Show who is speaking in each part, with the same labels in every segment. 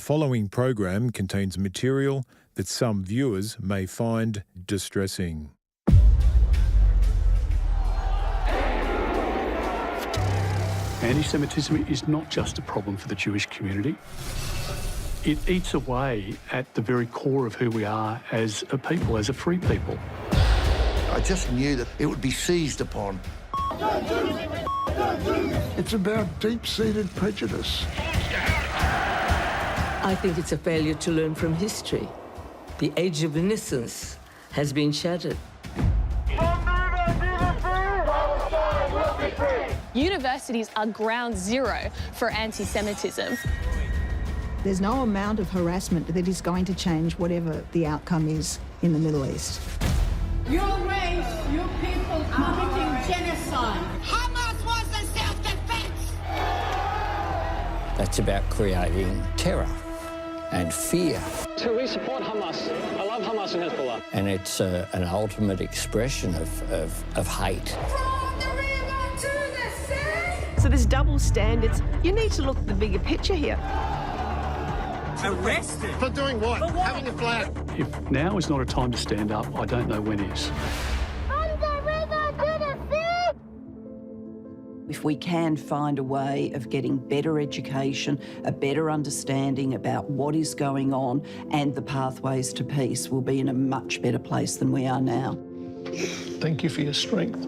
Speaker 1: following program contains material that some viewers may find distressing.
Speaker 2: Anti-Semitism is not just a problem for the Jewish community. It eats away at the very core of who we are as a people, as a free people.
Speaker 3: I just knew that it would be seized upon.
Speaker 4: It's about deep-seated prejudice.
Speaker 5: I think it's a failure to learn from history. The age of innocence has been shattered.
Speaker 6: Universities are ground zero for anti-Semitism.
Speaker 7: There's no amount of harassment that is going to change whatever the outcome is in the Middle East.
Speaker 8: Your race, your people committing genocide.
Speaker 9: Hamas was a self-defense.
Speaker 10: That's about creating terror and fear.
Speaker 11: So we support Hamas. I love Hamas and Hezbollah.
Speaker 10: And it's an ultimate expression of hate.
Speaker 12: So there's double standards. You need to look at the bigger picture here.
Speaker 3: Arrested? For doing what? For what? Having a flag.
Speaker 2: If now is not a time to stand up, I don't know when is.
Speaker 13: If we can find a way of getting better education, a better understanding about what is going on and the pathways to peace, we'll be in a much better place than we are now.
Speaker 4: Thank you for your strength.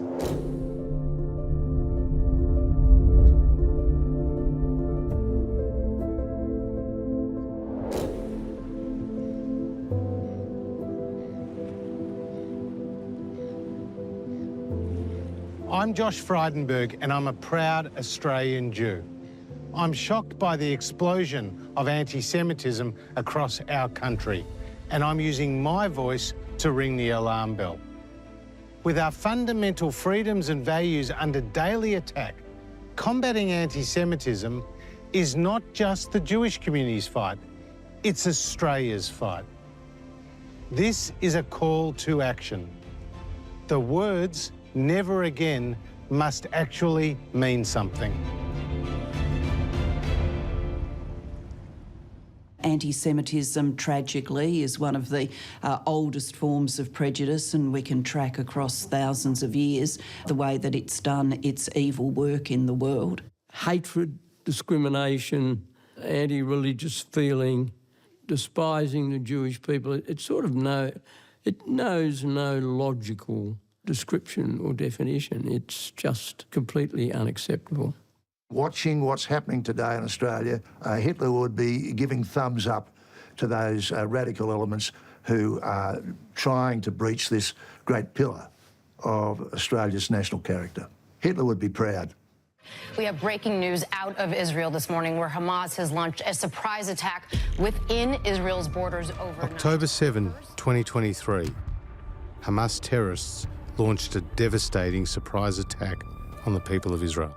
Speaker 14: I'm Josh Frydenberg and I'm a proud Australian Jew. I'm shocked by the explosion of anti-Semitism across our country, and I'm using my voice to ring the alarm bell. With our fundamental freedoms and values under daily attack, combating anti-Semitism is not just the Jewish community's fight, it's Australia's fight. This is a call to action. The words "never again" must actually mean something.
Speaker 13: Anti-Semitism, tragically, is one of the oldest forms of prejudice, and we can track across thousands of years the way that it's done its evil work in the world.
Speaker 15: Hatred, discrimination, anti-religious feeling, despising the Jewish people, it knows no logical description or definition. It's just completely unacceptable.
Speaker 3: Watching what's happening today in Australia, Hitler would be giving thumbs up to those radical elements who are trying to breach this great pillar of Australia's national character. Hitler would be proud.
Speaker 16: We have breaking news out of Israel this morning where Hamas has launched a surprise attack within Israel's borders overnight.
Speaker 14: October 7, 2023, Hamas terrorists launched a devastating surprise attack on the people of Israel.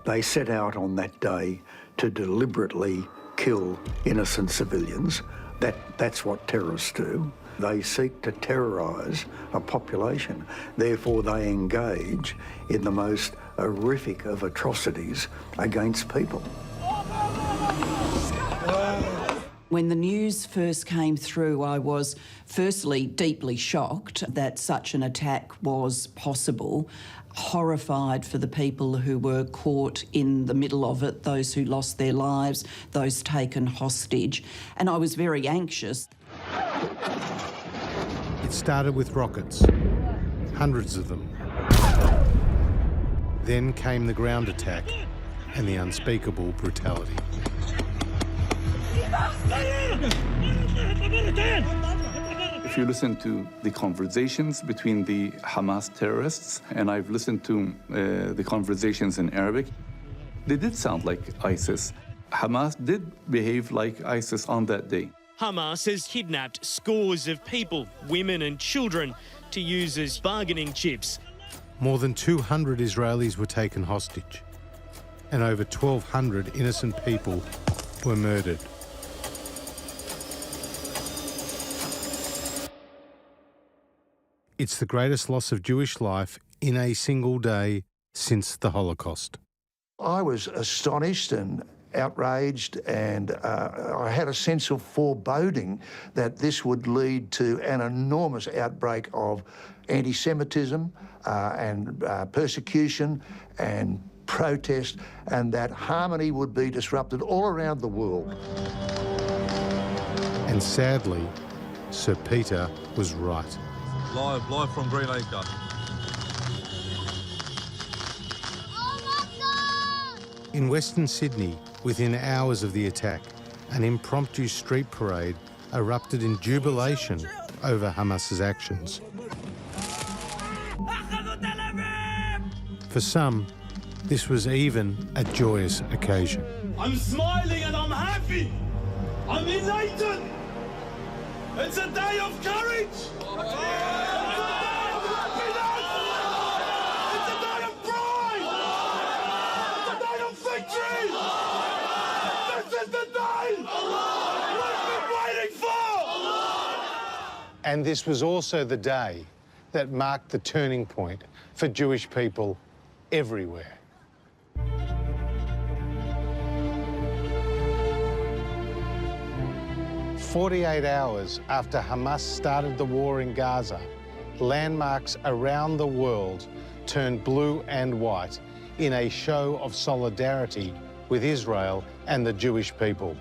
Speaker 4: They set out on that day to deliberately kill innocent civilians. That's what terrorists do. They seek to terrorise a population. Therefore, they engage in the most horrific of atrocities against people.
Speaker 13: When the news first came through, I was firstly deeply shocked that such an attack was possible, horrified for the people who were caught in the middle of it, those who lost their lives, those taken hostage, and I was very anxious.
Speaker 14: It started with rockets, hundreds of them. Then came the ground attack and the unspeakable brutality.
Speaker 17: If you listen to the conversations between the Hamas terrorists, and I've listened to the conversations in Arabic, they did sound like ISIS. Hamas did behave like ISIS on that day.
Speaker 18: Hamas has kidnapped scores of people, women and children, to use as bargaining chips.
Speaker 14: More than 200 Israelis were taken hostage, and over 1,200 innocent people were murdered. It's the greatest loss of Jewish life in a single day since the Holocaust.
Speaker 3: I was astonished and outraged, and I had a sense of foreboding that this would lead to an enormous outbreak of anti-Semitism and persecution and protest, and that harmony would be disrupted all around the world.
Speaker 14: And sadly, Sir Peter was right.
Speaker 19: Live from Greenacre.
Speaker 14: In Western Sydney, within hours of the attack, an impromptu street parade erupted in jubilation over Hamas's actions. For some, this was even a joyous occasion.
Speaker 19: I'm smiling and I'm happy. I'm elated. It's a day of courage. It's a day of happiness. It's a day of pride. It's a day of victory. This is the day we've been waiting for.
Speaker 14: And this was also the day that marked the turning point for Jewish people everywhere. "48 hours after Hamas started the war in Gaza, landmarks around the world turned blue and white in a show of solidarity with Israel and the Jewish people.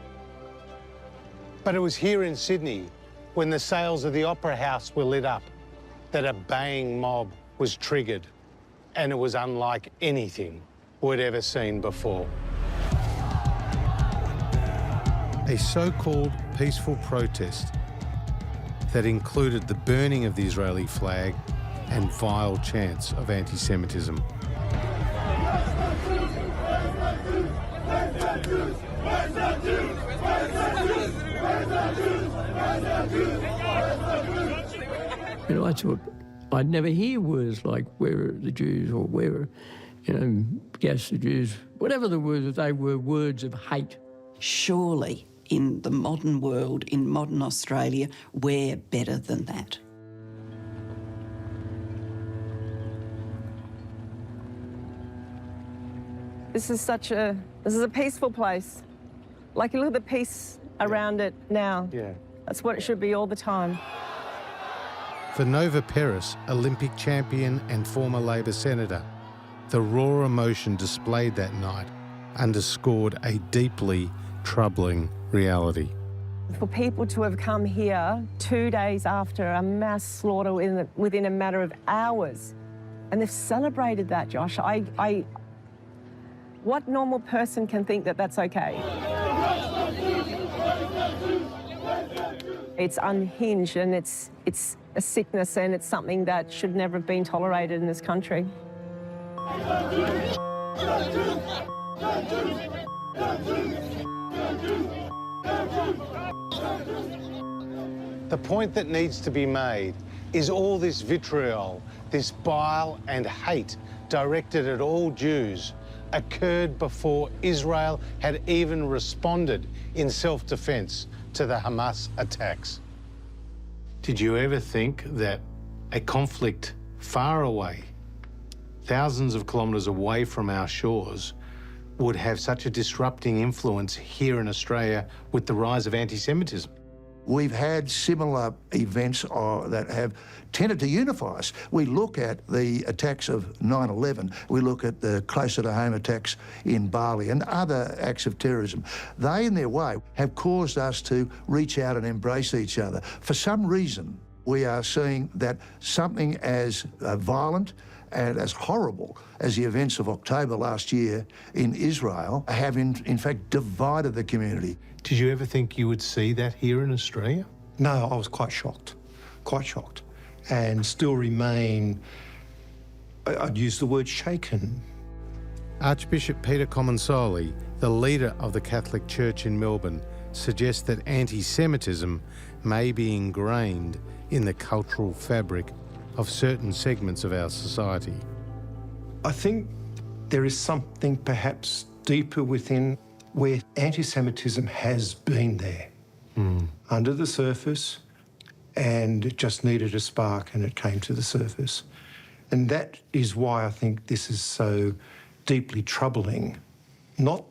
Speaker 14: But it was here in Sydney, when the sails of the Opera House were lit up, that a baying mob was triggered, and it was unlike anything we'd ever seen before. A so-called peaceful protest that included the burning of the Israeli flag and vile chants of anti-Semitism.
Speaker 15: You know, I thought I'd never hear words like "where are the Jews" or "where, gas the Jews," whatever the words, they were words of hate.
Speaker 13: Surely, in the modern world, in modern Australia, we're better than that.
Speaker 12: This is a peaceful place. Like, you look at the peace around it now.
Speaker 14: Yeah.
Speaker 12: That's what it should be all the time.
Speaker 14: For Nova Peris, Olympic champion and former Labor senator, the raw emotion displayed that night underscored a deeply troubling reality.
Speaker 12: For people to have come here 2 days after a mass slaughter within a matter of hours, and they've celebrated that, Josh, what normal person can think that that's okay? It's unhinged, and it's a sickness, and it's something that should never have been tolerated in this country.
Speaker 14: The point that needs to be made is all this vitriol, this bile and hate directed at all Jews occurred before Israel had even responded in self-defense to the Hamas attacks. Did you ever think that a conflict far away, thousands of kilometres away from our shores, would have such a disrupting influence here in Australia with the rise of anti-Semitism?
Speaker 3: We've had similar events that have tended to unify us. We look at the attacks of 9/11, we look at the closer-to-home attacks in Bali and other acts of terrorism. They, in their way, have caused us to reach out and embrace each other. For some reason, we are seeing that something as violent and as horrible as the events of October last year in Israel have in fact divided the community.
Speaker 14: Did you ever think you would see that here in Australia?
Speaker 20: No, I was quite shocked, and still remain, I'd use the word shaken.
Speaker 14: Archbishop Peter Comensoli, the leader of the Catholic Church in Melbourne, suggests that anti-Semitism may be ingrained in the cultural fabric of certain segments of our society.
Speaker 20: I think there is something perhaps deeper within where anti-Semitism has been there, under the surface, and it just needed a spark and it came to the surface. And that is why I think this is so deeply troubling, not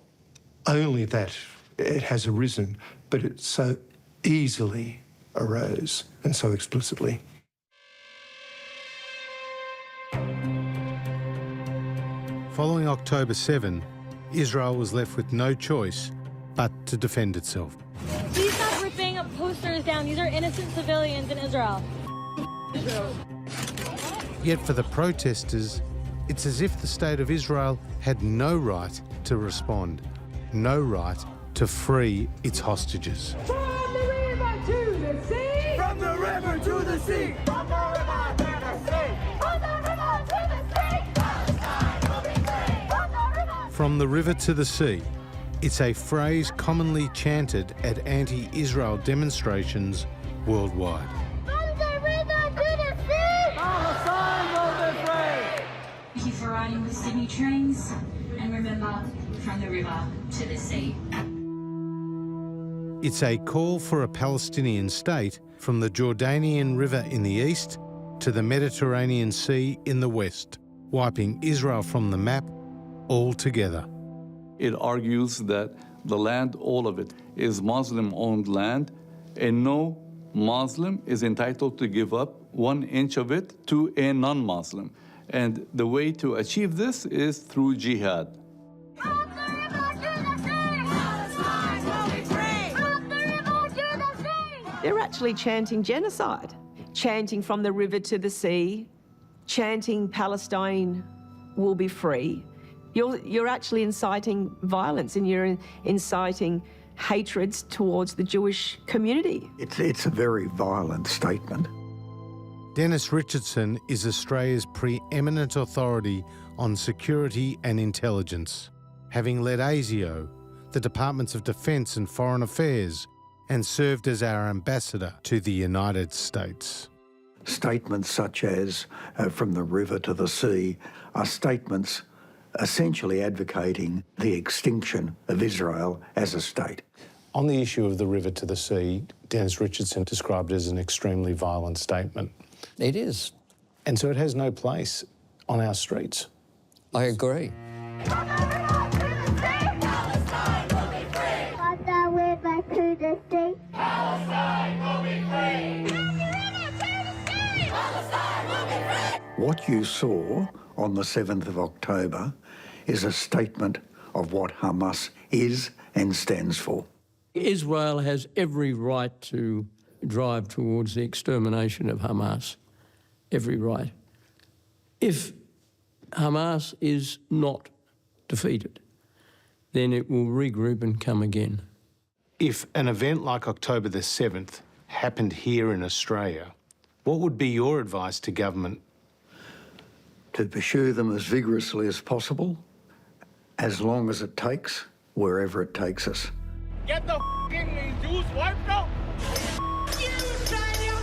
Speaker 20: only that it has arisen, but it so easily arose and so explicitly.
Speaker 14: Following October 7, Israel was left with no choice but to defend itself.
Speaker 21: Please stop ripping posters down. These are innocent civilians in Israel.
Speaker 14: Yet for the protesters, it's as if the State of Israel had no right to respond, no right to free its hostages.
Speaker 19: From the river to the sea! From the river to the sea! From the river to the sea! From the river to the sea! Palestine will be free!
Speaker 14: From the river to the sea. It's a phrase commonly chanted at anti-Israel demonstrations worldwide.
Speaker 19: From the river to the sea! Palestine will be free!
Speaker 22: Thank you for riding with Sydney trains, and remember, from the river to the sea.
Speaker 14: It's a call for a Palestinian state from the Jordanian River in the east to the Mediterranean Sea in the west, wiping Israel from the map altogether.
Speaker 17: It argues that the land, all of it, is Muslim-owned land, and no Muslim is entitled to give up 1 inch of it to a non-Muslim. And the way to achieve this is through jihad.
Speaker 12: They're actually chanting genocide, chanting from the river to the sea, chanting Palestine will be free. You're actually inciting violence, and you're inciting hatreds towards the Jewish community.
Speaker 4: It's a very violent statement.
Speaker 14: Dennis Richardson is Australia's preeminent authority on security and intelligence, having led ASIO, the Departments of Defence and Foreign Affairs, and served as our ambassador to the United States.
Speaker 4: Statements such as from the river to the sea are statements essentially advocating the extinction of Israel as a state.
Speaker 20: On the issue of the river to the sea, Dennis Richardson described it as an extremely violent statement.
Speaker 10: It is.
Speaker 20: And so it has no place on our streets.
Speaker 10: I agree.
Speaker 4: What you saw on the 7th of October is a statement of what Hamas is and stands for.
Speaker 15: Israel has every right to drive towards the extermination of Hamas. Every right. If Hamas is not defeated, then it will regroup and come again.
Speaker 14: If an event like October the 7th happened here in Australia, what would be your advice to government?
Speaker 4: To pursue them as vigorously as possible, as long as it takes, wherever it takes us.
Speaker 19: Get the f***ing Jews wiped out! You, Australia!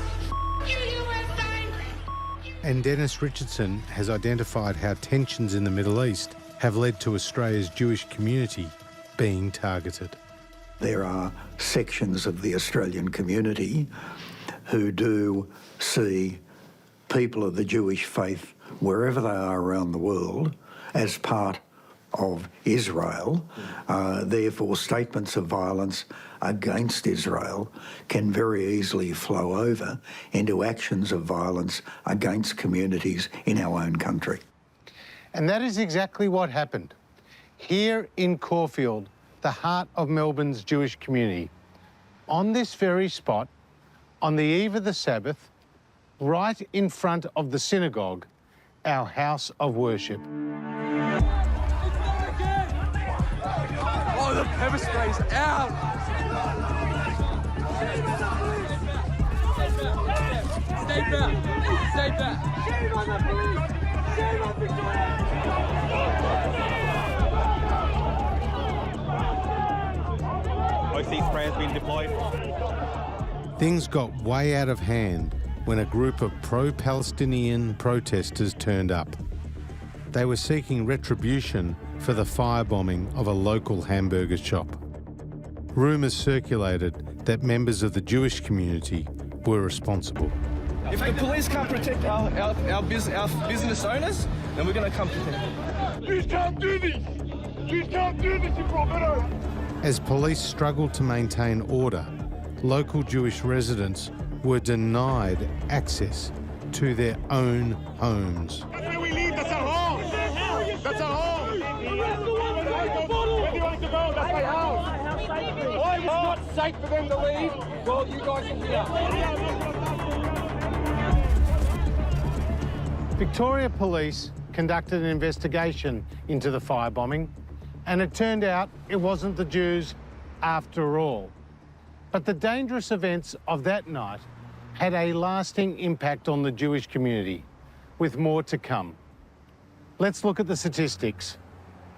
Speaker 19: You, USA!
Speaker 14: And Dennis Richardson has identified how tensions in the Middle East have led to Australia's Jewish community being targeted.
Speaker 4: There are sections of the Australian community who do see people of the Jewish faith, wherever they are around the world, as part of Israel. Therefore, statements of violence against Israel can very easily flow over into actions of violence against communities in our own country.
Speaker 14: And that is exactly what happened. Here in Caulfield, the heart of Melbourne's Jewish community, on this very spot, on the eve of the Sabbath, right in front of the synagogue, our house of worship.
Speaker 19: Oh, the pepper spray's out! Stay back! Stay back! Shame on the police! Shame on Victoria!
Speaker 23: OC spray has been deployed.
Speaker 14: Things got way out of hand when a group of pro-Palestinian protesters turned up. They were seeking retribution for the firebombing of a local hamburger shop. Rumours circulated that members of the Jewish community were responsible.
Speaker 23: If the police can't protect our business owners, then we're going to come protect them.
Speaker 19: You can't do this! You can't do this, you brother!
Speaker 14: As police struggled to maintain order, local Jewish residents were denied access to their own homes.
Speaker 19: That's where we live. That's our home. That's our home. Where do you want to go? That's my house. Why it's not safe for them to leave? Well, you guys are here.
Speaker 14: Victoria Police conducted an investigation into the firebombing, and it turned out it wasn't the Jews after all. But the dangerous events of that night had a lasting impact on the Jewish community, with more to come. Let's look at the statistics.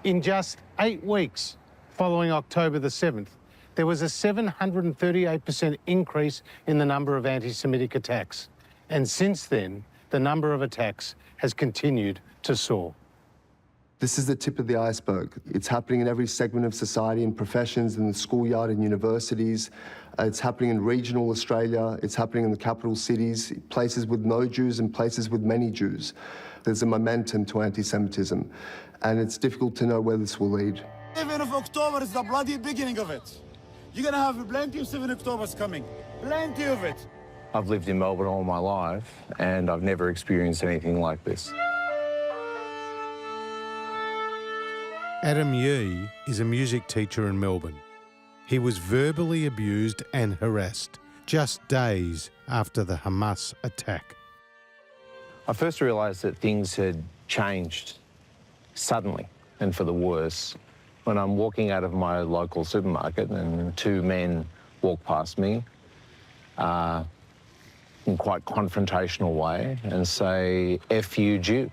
Speaker 14: In just 8 weeks following October the 7th, there was a 738% increase in the number of anti-Semitic attacks. And since then, the number of attacks has continued to soar.
Speaker 1: This is the tip of the iceberg. It's happening in every segment of society, in professions, in the schoolyard, in universities. It's happening in regional Australia. It's happening in the capital cities, places with no Jews and places with many Jews. There's a momentum to anti-Semitism, and it's difficult to know where this will lead.
Speaker 19: 7th of October is the bloody beginning of it. You're going to have plenty of 7 Octobers coming. Plenty of it.
Speaker 5: I've lived in Melbourne all my life, and I've never experienced anything like this.
Speaker 14: Adam Yee is a music teacher in Melbourne. He was verbally abused and harassed just days after the Hamas attack.
Speaker 5: I first realised that things had changed suddenly and for the worse when I'm walking out of my local supermarket and 2 men walk past me in quite confrontational way and say, "F you, Jew."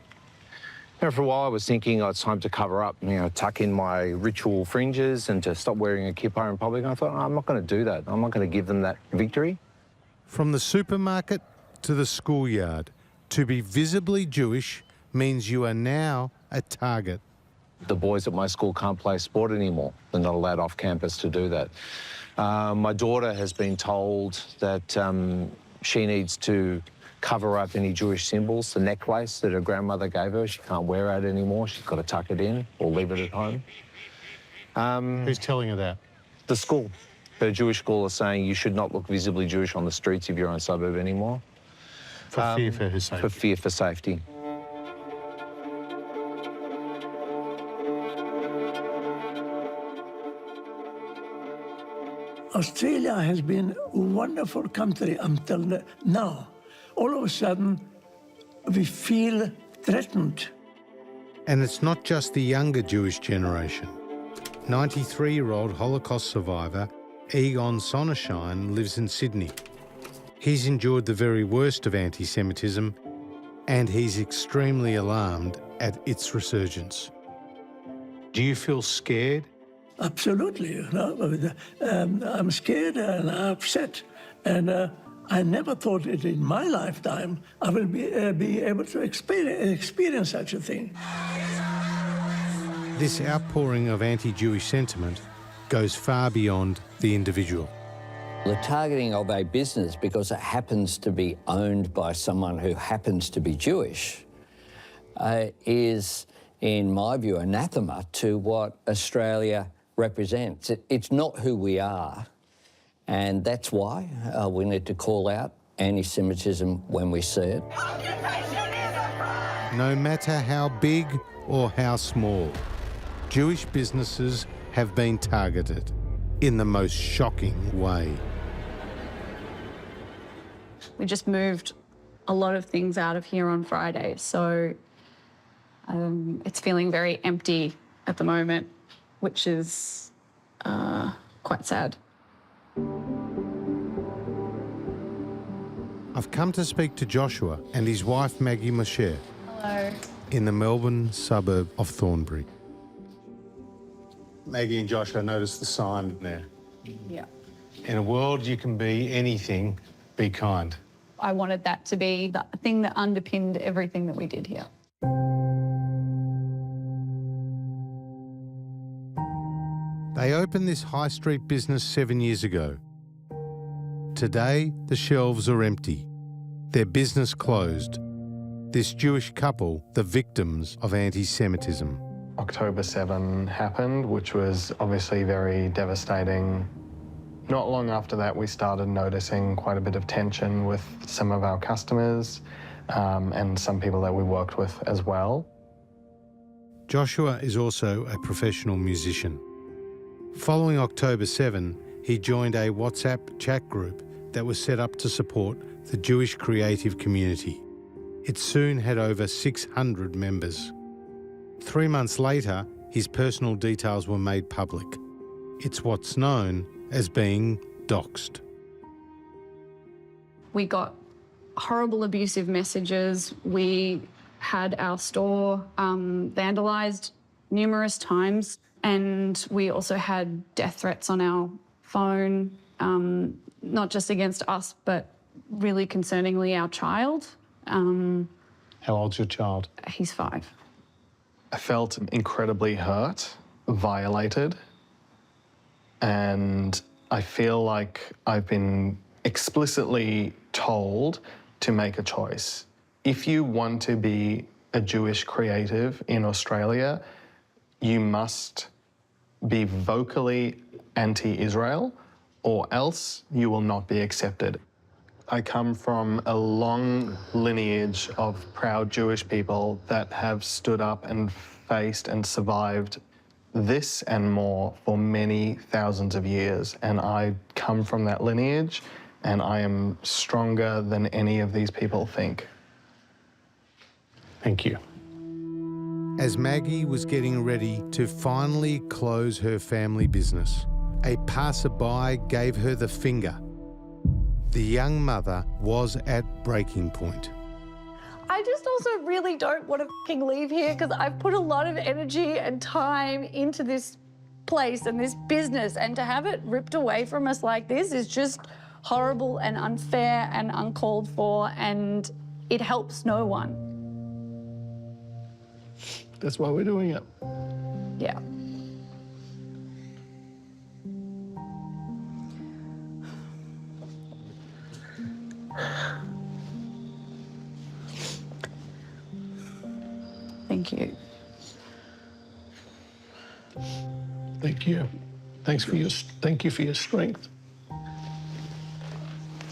Speaker 5: And for a while I was thinking, oh, it's time to cover up, tuck in my ritual fringes and to stop wearing a kippah in public. And I thought, oh, I'm not going to do that. I'm not going to give them that victory.
Speaker 14: From the supermarket to the schoolyard, to be visibly Jewish means you are now a target.
Speaker 5: The boys at my school can't play sport anymore. They're not allowed off campus to do that. My daughter has been told that she needs to cover up any Jewish symbols. The necklace that her grandmother gave her, she can't wear it anymore. She's got to tuck it in or leave it at home.
Speaker 14: Who's telling her that?
Speaker 5: The school. Her Jewish school is saying you should not look visibly Jewish on the streets of your own suburb anymore.
Speaker 14: For fear for her safety.
Speaker 5: For fear for safety.
Speaker 6: Australia has been a wonderful country until now. All of a sudden, we feel threatened.
Speaker 14: And it's not just the younger Jewish generation. 93-year-old Holocaust survivor Egon Sonnenschein lives in Sydney. He's endured the very worst of anti-Semitism, and he's extremely alarmed at its resurgence. Do you feel scared?
Speaker 6: Absolutely. I'm scared and I'm upset. And I never thought that in my lifetime I will be able to experience such a thing.
Speaker 14: This outpouring of anti-Jewish sentiment goes far beyond the individual.
Speaker 10: The targeting of a business because it happens to be owned by someone who happens to be Jewish is, in my view, anathema to what Australia represents. It's not who we are, and that's why we need to call out anti-Semitism when we see it.
Speaker 14: No matter how big or how small, Jewish businesses have been targeted in the most shocking way.
Speaker 24: We just moved a lot of things out of here on Friday, so it's feeling very empty at the moment, which is quite sad.
Speaker 14: I've come to speak to Joshua and his wife Maggie Moshe.
Speaker 24: Hello.
Speaker 14: In the Melbourne suburb of Thornbury. Maggie and Joshua, notice the sign there.
Speaker 24: Yeah.
Speaker 14: In a world you can be anything, be kind.
Speaker 24: I wanted that to be the thing that underpinned everything that we did here.
Speaker 14: They opened this high street business 7 years ago. Today, the shelves are empty. Their business closed. This Jewish couple, the victims of anti-Semitism.
Speaker 7: October 7 happened, which was obviously very devastating. Not long after that, we started noticing quite a bit of tension with some of our customers and some people that we worked with as well.
Speaker 14: Joshua is also a professional musician. Following October 7, he joined a WhatsApp chat group that was set up to support the Jewish creative community. It soon had over 600 members. 3 months later, his personal details were made public. It's what's known as being doxed.
Speaker 24: We got horrible abusive messages. We had our store vandalised numerous times, and we also had death threats on our phone, not just against us, but really concerningly our child.
Speaker 7: How old's your child?
Speaker 24: He's 5.
Speaker 7: I felt incredibly hurt, violated, and I feel like I've been explicitly told to make a choice. If you want to be a Jewish creative in Australia, you must be vocally anti-Israel, or else you will not be accepted. I come from a long lineage of proud Jewish people that have stood up and faced and survived this and more for many thousands of years. And I come from that lineage, and I am stronger than any of these people think.
Speaker 14: Thank you. As Maggie was getting ready to finally close her family business, a passerby gave her the finger. The young mother was at breaking point.
Speaker 24: I just also really don't want to fucking leave here because I've put a lot of energy and time into this place and this business, and to have it ripped away from us like this is just horrible and unfair and uncalled for, and it helps no one.
Speaker 7: That's why we're doing it.
Speaker 24: Yeah. Thank you.
Speaker 7: Thank you. Thank you for your strength.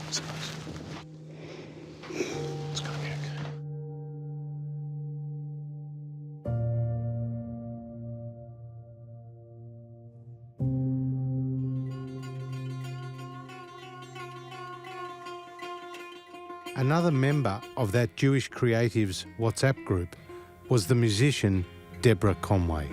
Speaker 7: It's gonna be okay.
Speaker 14: Another member of that Jewish Creatives WhatsApp group was the musician Deborah Conway.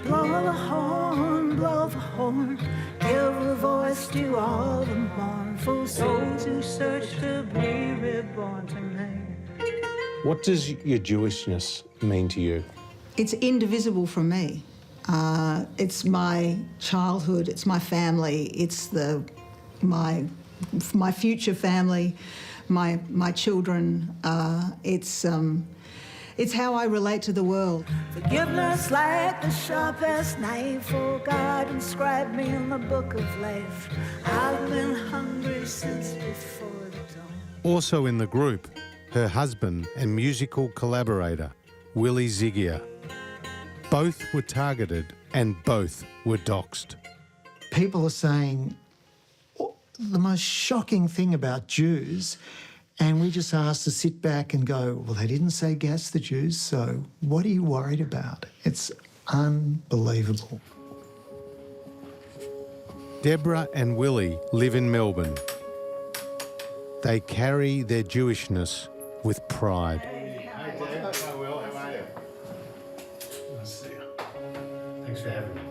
Speaker 8: Blow the horn, blow the horn, give a voice to all the mournful souls who search to be reborn tonight.
Speaker 14: What does your Jewishness mean to you?
Speaker 9: It's indivisible from me. It's my childhood, it's my family, it's my future family, my children. It's how I relate to the world.
Speaker 8: Forgiveness like the sharpest knife, oh God, inscribe me in the book of life. I've been hungry since before the dawn.
Speaker 14: Also in the group, her husband and musical collaborator, Willie Zigier. Both were targeted and both were doxed.
Speaker 11: People are saying the most shocking thing about Jews, and we just asked to sit back and go, well, they didn't say gas the Jews, so what are you worried about? It's unbelievable.
Speaker 14: Deborah and Willie live in Melbourne. They carry their Jewishness with pride.
Speaker 25: Hi, Deb. Hi, Will. How are you? Nice to see you. Thanks for having me.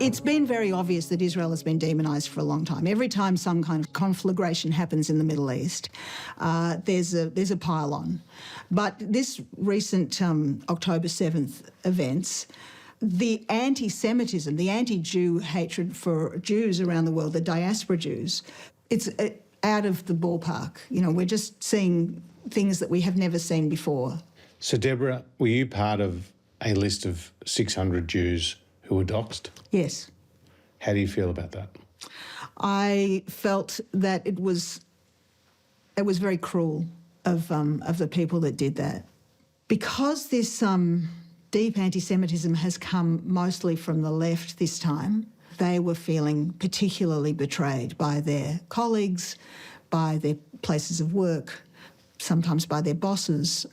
Speaker 9: It's been very obvious that Israel has been demonised for a long time. Every time some kind of conflagration happens in the Middle East, there's a pile-on. But this recent October 7th events, the anti-Semitism, the anti-Jew hatred for Jews around the world, the diaspora Jews, it's out of the ballpark. You know, we're just seeing things that we have never seen before.
Speaker 14: So, Deborah, were you part of a list of 600 Jews who were doxed?
Speaker 9: Yes.
Speaker 14: How do you feel about that?
Speaker 9: I felt that it was very cruel of the people that did that. Because this deep anti-Semitism has come mostly from the left this time. They were feeling particularly betrayed by their colleagues, by their places of work, sometimes by their bosses,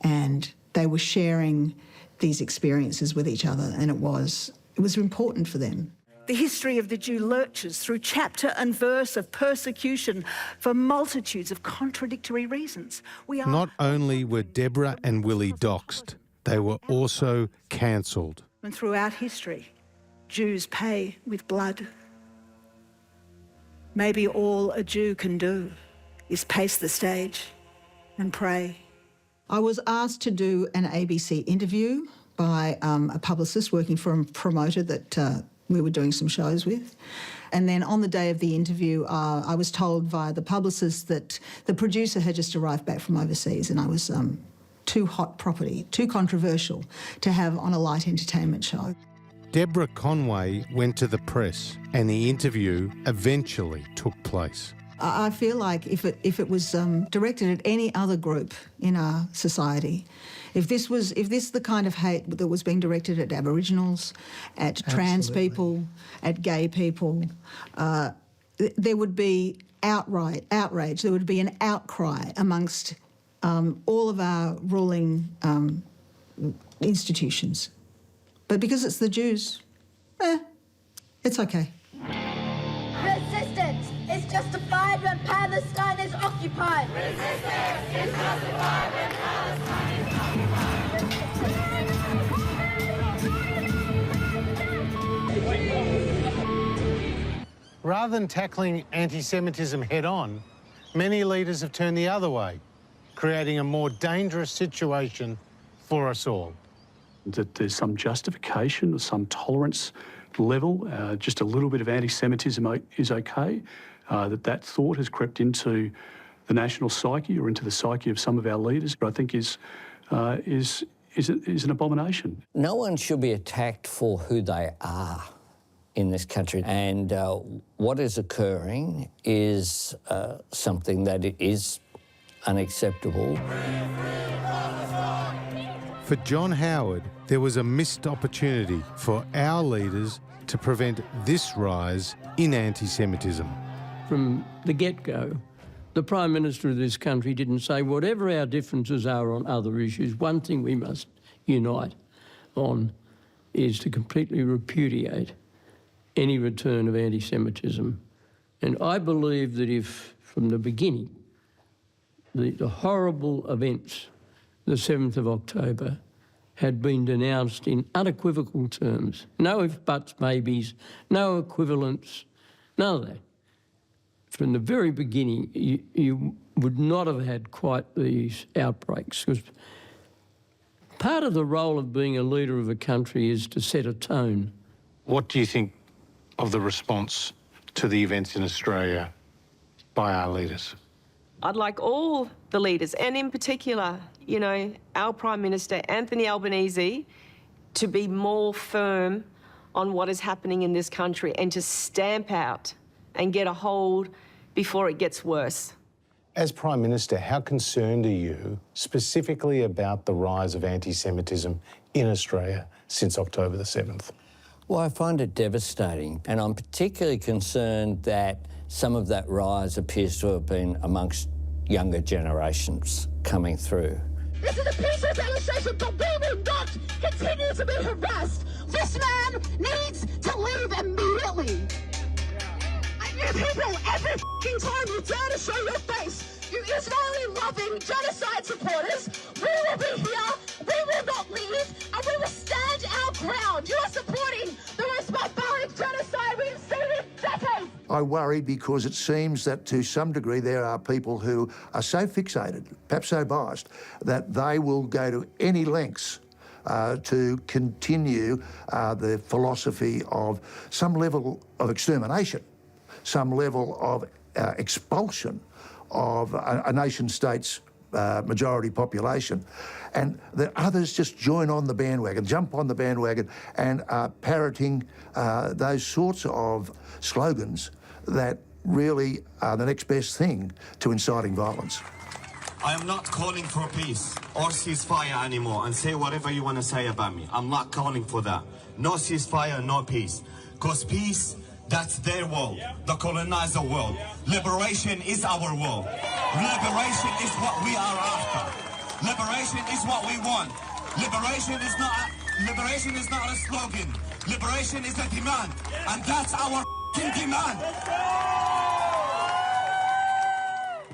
Speaker 9: and they were sharing these experiences with each other, and it was important for them.
Speaker 8: The history of the Jew lurches through chapter and verse of persecution for multitudes of contradictory reasons.
Speaker 14: Not only were Deborah and Willie doxxed, they were also cancelled.
Speaker 8: And throughout history, Jews pay with blood. Maybe all a Jew can do is pace the stage and pray.
Speaker 9: I was asked to do an ABC interview by a publicist working for a promoter that we were doing some shows with. And then on the day of the interview, I was told via the publicist that the producer had just arrived back from overseas and I was too hot property, too controversial to have on a light entertainment show.
Speaker 14: Deborah Conway went to the press and the interview eventually took place.
Speaker 9: I feel like if it was directed at any other group in our society, if this the kind of hate that was being directed at Aboriginals, at trans people, at gay people, there would be outright outrage. There would be an outcry amongst all of our ruling institutions. But because it's the Jews, it's okay.
Speaker 2: Resistance is justified when Palestine is occupied. Resistance is justified when Palestine is occupied.
Speaker 14: Rather than tackling anti-Semitism head-on, many leaders have turned the other way, creating a more dangerous situation for us all.
Speaker 3: That there's some justification or some tolerance level, just a little bit of anti-Semitism is okay, that thought has crept into the national psyche or into the psyche of some of our leaders, but I think is an abomination.
Speaker 10: No one should be attacked for who they are in this country, and what is occurring is something that is unacceptable.
Speaker 14: For John Howard, there was a missed opportunity for our leaders to prevent this rise in anti-Semitism.
Speaker 15: From the get-go, the Prime Minister of this country didn't say whatever our differences are on other issues, one thing we must unite on is to completely repudiate any return of anti-Semitism. And I believe that if, from the beginning, the horrible events, the 7th of October, had been denounced in unequivocal terms. No if, buts, maybes, no equivalents, none of that. From the very beginning, you would not have had quite these outbreaks. Because part of the role of being a leader of a country is to set a tone.
Speaker 14: What do you think of the response to the events in Australia by our leaders?
Speaker 12: I'd like all the leaders, and in particular, you know, our Prime Minister, Anthony Albanese, to be more firm on what is happening in this country and to stamp out and get a hold before it gets worse.
Speaker 14: As Prime Minister, how concerned are you specifically about the rise of anti-Semitism in Australia since October the 7th?
Speaker 10: Well, I find it devastating, and I'm particularly concerned that some of that rise appears to have been amongst younger generations coming through.
Speaker 2: This is a peaceful demonstration, but we will not continue to be harassed. This man needs to leave immediately. And you people, every f***ing time you dare to show your face, you Israeli-loving genocide supporters, we will be here, we will not leave, and we will stand our ground. You are supporting the most barbaric genocide we've seen in decades.
Speaker 13: I worry because it seems that to some degree there are people who are so fixated, perhaps so biased, that they will go to any lengths to continue the philosophy of some level of extermination, some level of expulsion of a nation-state's majority population, and the others just join on the bandwagon, jump on the bandwagon, and are parroting those sorts of slogans that really are the next best thing to inciting violence.
Speaker 16: I am not calling for peace or ceasefire anymore, and say whatever you want to say about me. I'm not calling for that. No ceasefire, no peace. Because peace, that's their world, the colonizer world. Liberation is our world. Liberation is what we are after. Liberation is what we want. Liberation is not a slogan. Liberation is a demand, and that's our demand.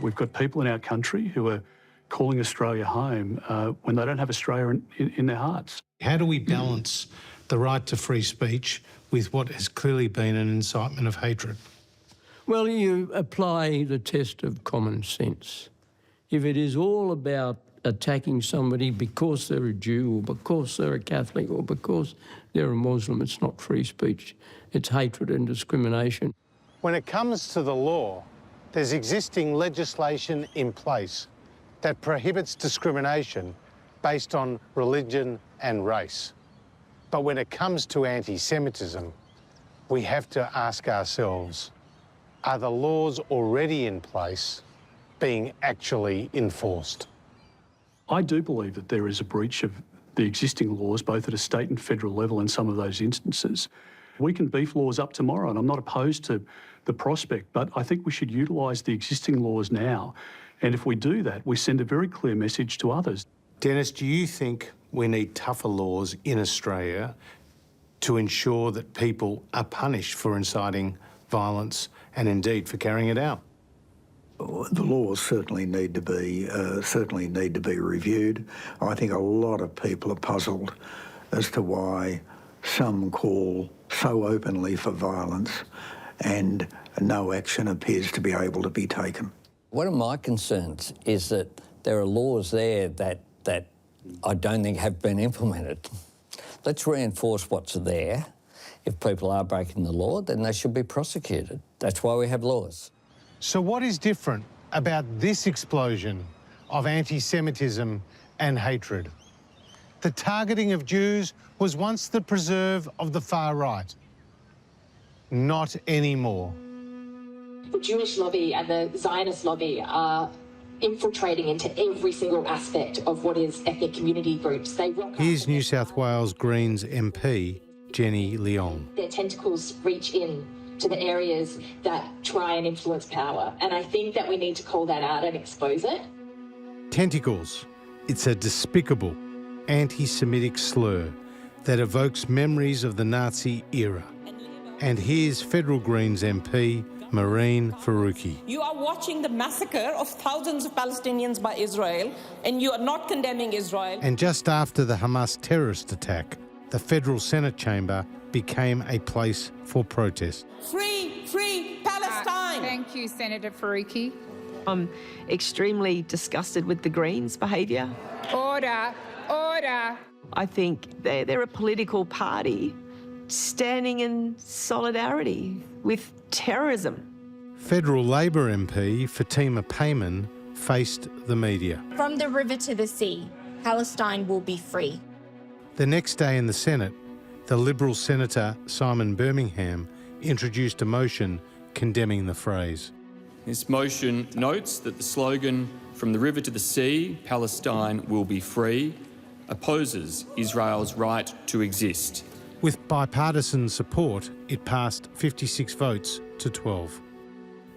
Speaker 3: We've got people in our country who are calling Australia home when they don't have Australia in their hearts.
Speaker 14: How do we balance the right to free speech with what has clearly been an incitement of hatred?
Speaker 15: Well, you apply the test of common sense. If it is all about attacking somebody because they're a Jew or because they're a Catholic or because they're a Muslim, it's not free speech. It's hatred and discrimination.
Speaker 14: When it comes to the law, there's existing legislation in place that prohibits discrimination based on religion and race. But when it comes to anti-Semitism, we have to ask ourselves, are the laws already in place being actually enforced?
Speaker 3: I do believe that there is a breach of the existing laws, both at a state and federal level in some of those instances. We can beef laws up tomorrow, and I'm not opposed to the prospect, but I think we should utilise the existing laws now. And if we do that, we send a very clear message to others.
Speaker 14: Dennis, do you think we need tougher laws in Australia to ensure that people are punished for inciting violence and indeed for carrying it out?
Speaker 4: The laws certainly need to be reviewed. I think a lot of people are puzzled as to why some call so openly for violence and no action appears to be able to be taken.
Speaker 10: One of my concerns is that there are laws there that I don't think have been implemented. Let's reinforce what's there. If people are breaking the law, then they should be prosecuted. That's why we have laws.
Speaker 14: So what is different about this explosion of anti-Semitism and hatred? The targeting of Jews was once the preserve of the far right. Not anymore.
Speaker 17: The Jewish lobby and the Zionist lobby are infiltrating into every single aspect of what is ethnic community groups.
Speaker 14: Here's New South Wales Greens MP, Jenny Leong.
Speaker 17: Their tentacles reach in to the areas that try and influence power. And I think that we need to call that out and expose it.
Speaker 14: Tentacles. It's a despicable anti-Semitic slur that evokes memories of the Nazi era. And here's Federal Greens MP, Marine Faruqi.
Speaker 18: You are watching the massacre of thousands of Palestinians by Israel, and you are not condemning Israel.
Speaker 14: And just after the Hamas terrorist attack, the Federal Senate chamber became a place for protest.
Speaker 18: Free Palestine!
Speaker 21: Thank you, Senator Faruqi.
Speaker 12: I'm extremely disgusted with the Greens' behaviour.
Speaker 21: Order.
Speaker 12: I think they're a political party standing in solidarity with terrorism.
Speaker 14: Federal Labor MP Fatima Payman faced the media.
Speaker 22: From the river to the sea, Palestine will be free.
Speaker 14: The next day in the Senate, the Liberal Senator Simon Birmingham introduced a motion condemning the phrase.
Speaker 26: This motion notes that the slogan, "From the river to the sea, Palestine will be free," opposes Israel's right to exist.
Speaker 14: With bipartisan support, it passed 56 votes to 12.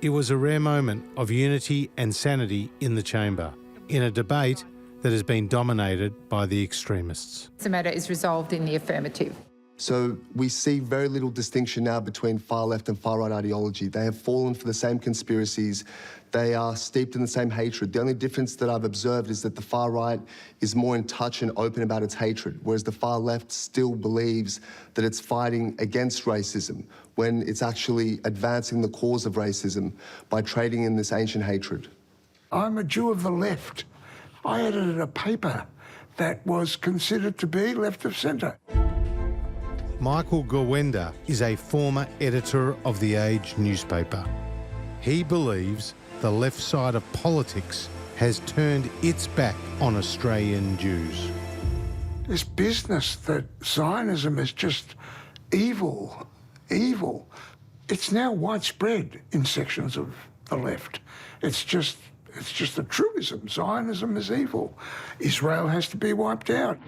Speaker 14: It was a rare moment of unity and sanity in the chamber, in a debate that has been dominated by the extremists.
Speaker 21: The matter is resolved in the affirmative.
Speaker 1: So we see very little distinction now between far left and far right ideology. They have fallen for the same conspiracies. They are steeped in the same hatred. The only difference that I've observed is that the far right is more in touch and open about its hatred, whereas the far left still believes that it's fighting against racism when it's actually advancing the cause of racism by trading in this ancient hatred.
Speaker 27: I'm a Jew of the left. I edited a paper that was considered to be left of centre.
Speaker 14: Michael Gowenda is a former editor of The Age newspaper. He believes the left side of politics has turned its back on Australian Jews.
Speaker 27: This business that Zionism is just evil, it's now widespread in sections of the left. It's just It's just a truism. Zionism is evil. Israel has to be wiped out.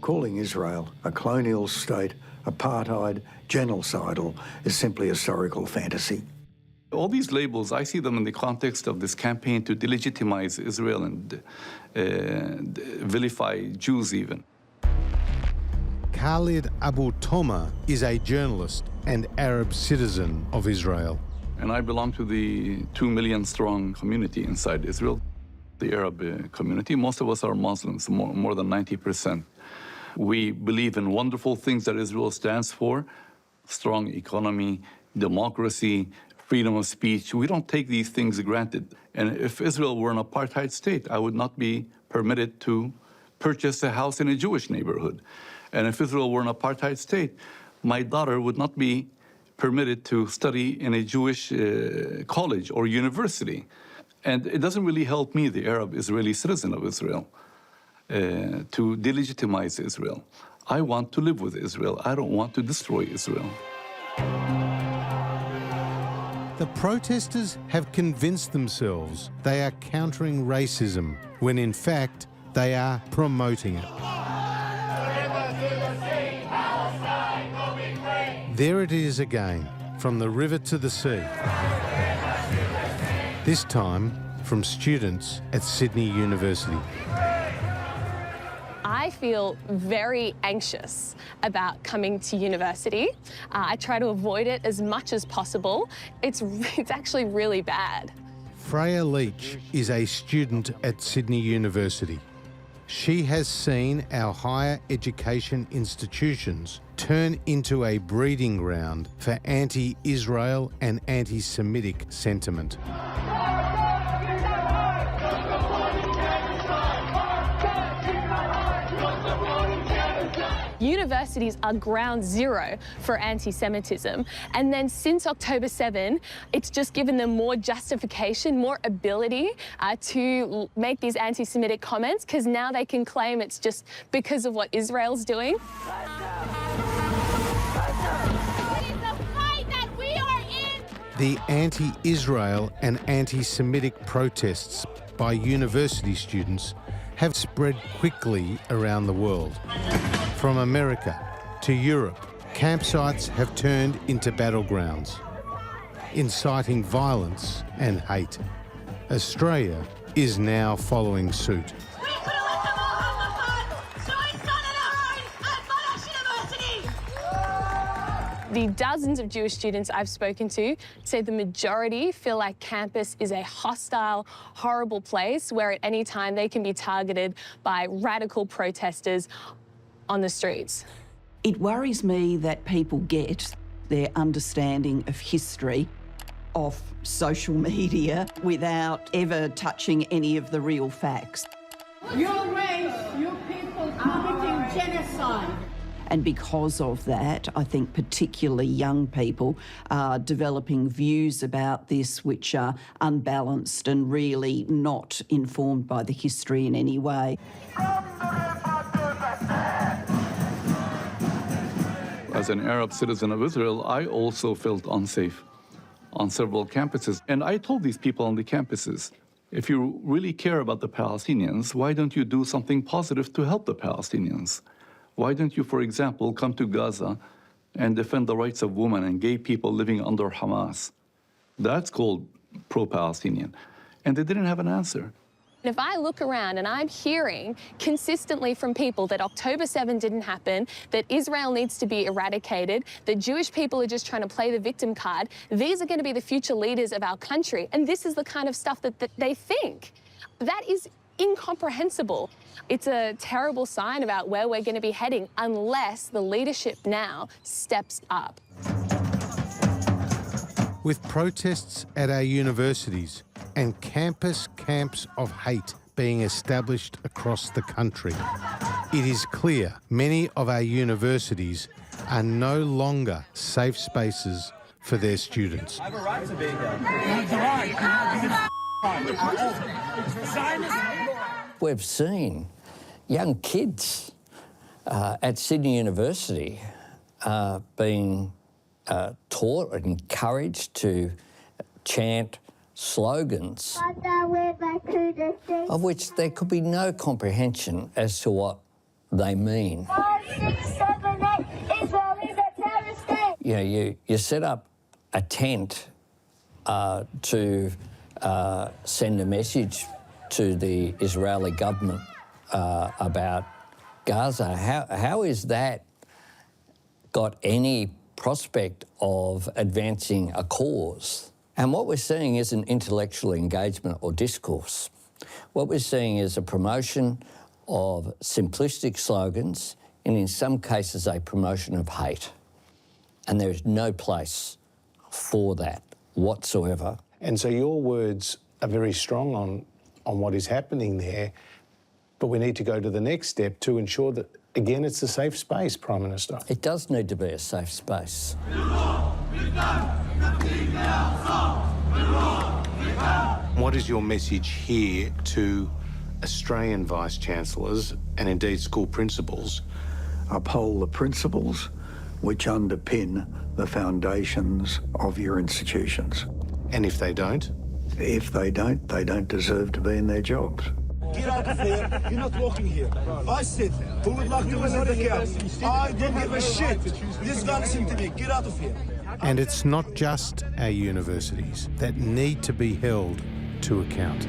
Speaker 4: Calling Israel a colonial state, apartheid, genocidal, is simply historical fantasy.
Speaker 5: All these labels, I see them in the context of this campaign to delegitimize Israel and vilify Jews even.
Speaker 14: Khalid Abu Toma is a journalist and Arab citizen of Israel.
Speaker 5: And I belong to the 2 million strong community inside Israel, the Arab community. Most of us are Muslims, more than 90%. We believe in wonderful things that Israel stands for: strong economy, democracy, freedom of speech. We don't take these things granted. And if Israel were an apartheid state, I would not be permitted to purchase a house in a Jewish neighborhood. And if Israel were an apartheid state, my daughter would not be permitted to study in a Jewish college or university. And it doesn't really help me, the Arab Israeli citizen of Israel, to delegitimize Israel. I want to live with Israel. I don't want to destroy Israel.
Speaker 14: The protesters have convinced themselves they are countering racism, when in fact they are promoting it. There it is again, from the river to the sea. This time from students at Sydney University.
Speaker 6: I feel very anxious about coming to university. I try to avoid it as much as possible. It's actually really bad.
Speaker 14: Freya Leach is a student at Sydney University. She has seen our higher education institutions turn into a breeding ground for anti-Israel and anti-Semitic sentiment.
Speaker 6: Universities are ground zero for anti-Semitism. And then since October 7, it's just given them more justification, more ability to make these anti-Semitic comments, because now they can claim it's just because of what Israel's doing.
Speaker 14: The anti-Israel and anti-Semitic protests by university students have spread quickly around the world. From America to Europe, campsites have turned into battlegrounds, inciting violence and hate. Australia is now following suit.
Speaker 6: The dozens of Jewish students I've spoken to say the majority feel like campus is a hostile, horrible place where at any time they can be targeted by radical protesters on the streets.
Speaker 7: It worries me that people get their understanding of history off social media without ever touching any of the real facts.
Speaker 2: Your race, your people committing genocide.
Speaker 7: And because of that, I think particularly young people are developing views about this which are unbalanced and really not informed by the history in any way.
Speaker 5: As an Arab citizen of Israel, I also felt unsafe on several campuses. And I told these people on the campuses, if you really care about the Palestinians, why don't you do something positive to help the Palestinians? Why don't you, for example, come to Gaza and defend the rights of women and gay people living under Hamas? That's called pro-Palestinian. And they didn't have an answer.
Speaker 6: If I look around and I'm hearing consistently from people that October 7 didn't happen, that Israel needs to be eradicated, that Jewish people are just trying to play the victim card, these are going to be the future leaders of our country. And this is the kind of stuff that they think. That is incomprehensible. It's a terrible sign about where we're going to be heading unless the leadership now steps up.
Speaker 14: With protests at our universities and campus camps of hate being established across the country, it is clear many of our universities are no longer safe spaces for their students.
Speaker 19: I have a right to be here.
Speaker 10: We've seen young kids at Sydney University being taught and encouraged to chant slogans of which there could be no comprehension as to what they mean.
Speaker 2: 5, 6, 7, 8, Israel is a terrorist state.
Speaker 10: You know, you set up a tent to send a message to the Israeli government about Gaza. How is that got any prospect of advancing a cause? And what we're seeing isn't intellectual engagement or discourse. What we're seeing is a promotion of simplistic slogans and in some cases a promotion of hate. And there is no place for that whatsoever.
Speaker 14: And so your words are very strong on what is happening there, but we need to go to the next step to ensure that, again, it's a safe space, Prime Minister.
Speaker 10: It does need to be a safe space.
Speaker 14: What is your message here to Australian Vice-Chancellors and indeed school principals?
Speaker 4: Uphold the principles which underpin the foundations of your institutions.
Speaker 14: And if they don't?
Speaker 4: If they don't deserve to be in their jobs.
Speaker 8: Get out of here. You're not walking here. I said, who would like to visit the camp? I don't give a shit. This guy listen to me. Get out of here.
Speaker 14: And it's not just our universities that need to be held to account.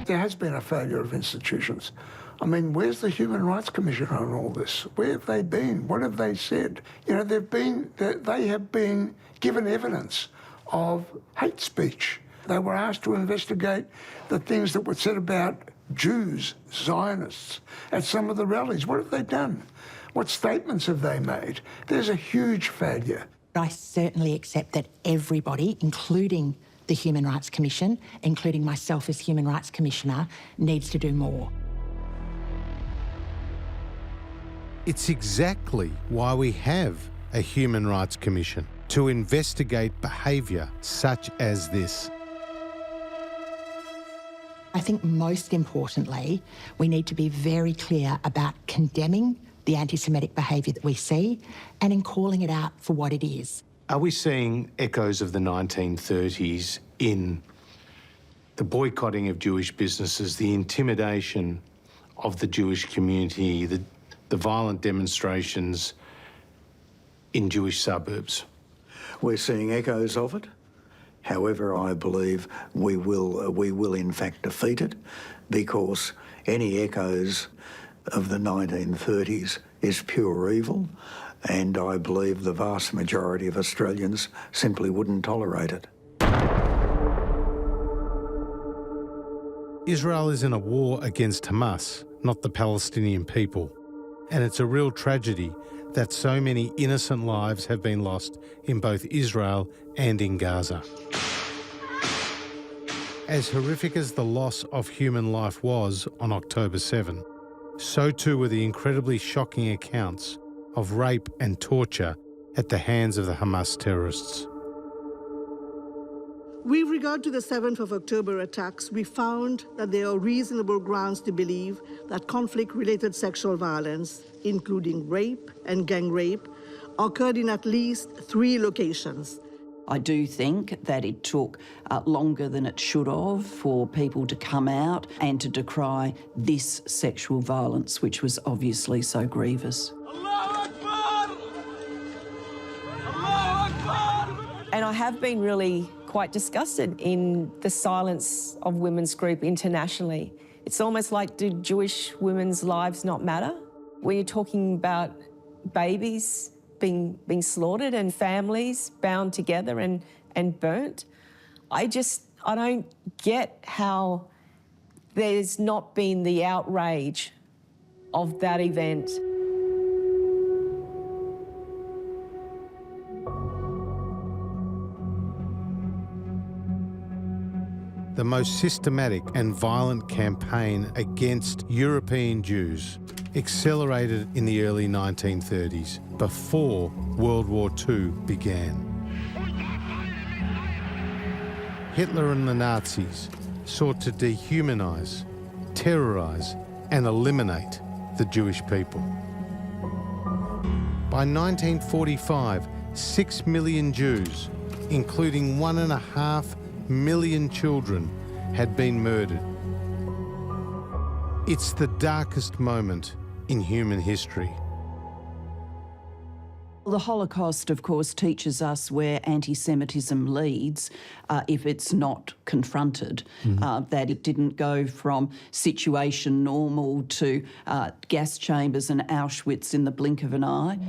Speaker 27: There has been a failure of institutions. I mean, where's the Human Rights Commission on all this? Where have they been? What have they said? You know, they have been given evidence of hate speech. They were asked to investigate the things that were said about Jews, Zionists, at some of the rallies. What have they done? What statements have they made? There's a huge failure.
Speaker 11: I certainly accept that everybody, including the Human Rights Commission, including myself as Human Rights Commissioner, needs to do more.
Speaker 14: It's exactly why we have a Human Rights Commission, to investigate behaviour such as this.
Speaker 11: I think most importantly, we need to be very clear about condemning the anti-Semitic behaviour that we see and in calling it out for what it is.
Speaker 14: Are we seeing echoes of the 1930s in the boycotting of Jewish businesses, the intimidation of the Jewish community, the violent demonstrations in Jewish suburbs?
Speaker 4: We're seeing echoes of it. However, I believe we will in fact defeat it, because any echoes of the 1930s is pure evil, and I believe the vast majority of Australians simply wouldn't tolerate it.
Speaker 14: Israel is in a war against Hamas, not the Palestinian people. And it's a real tragedy that so many innocent lives have been lost in both Israel and in Gaza. As horrific as the loss of human life was on October 7, so too were the incredibly shocking accounts of rape and torture at the hands of the Hamas terrorists.
Speaker 19: With regard to the 7th of October attacks, we found that there are reasonable grounds to believe that conflict-related sexual violence, including rape and gang rape, occurred in at least 3 locations.
Speaker 7: I do think that it took longer than it should have for people to come out and to decry this sexual violence, which was obviously so grievous.
Speaker 12: And I have been really quite disgusted in the silence of women's group internationally. It's almost like, do Jewish women's lives not matter? When you're talking about babies being slaughtered and families bound together and burnt, I don't get how there's not been the outrage of that event.
Speaker 14: The most systematic and violent campaign against European Jews accelerated in the early 1930s, before World War II began. Hitler and the Nazis sought to dehumanise, terrorise and eliminate the Jewish people. By 1945, 6 million Jews, including 1.5 million children had been murdered. It's the darkest moment in human history.
Speaker 7: The Holocaust, of course, teaches us where anti-Semitism leads if it's not confronted, that it didn't go from situation normal to gas chambers and Auschwitz in the blink of an eye.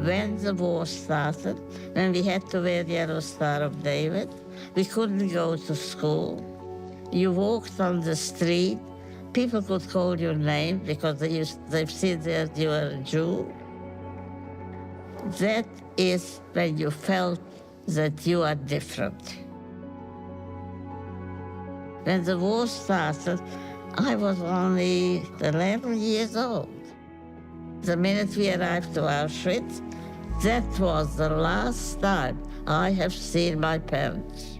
Speaker 9: When the war started, when we had to wear the Yellow Star of David, we couldn't go to school. You walked on the street, people could call your name because they've seen that you are a Jew. That is when you felt that you are different. When the war started, I was only 11 years old. The minute we arrived to Auschwitz, that was the last time I have seen my parents.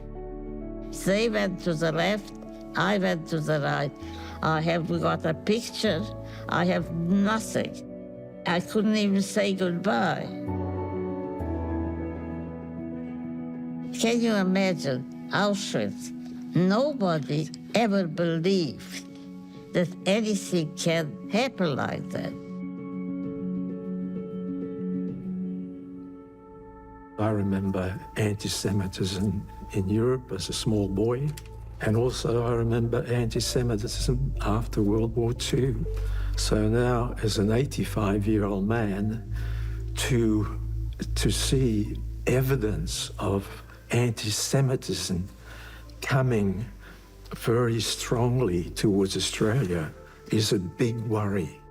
Speaker 9: They went to the left, I went to the right. I have got a picture, I have nothing. I couldn't even say goodbye. Can you imagine Auschwitz? Nobody ever believed that anything can happen like that.
Speaker 13: I remember anti-Semitism in Europe as a small boy, and also I remember anti-Semitism after World War II. So now, as an 85-year-old man, to see evidence of anti-Semitism coming very strongly towards Australia is a big worry.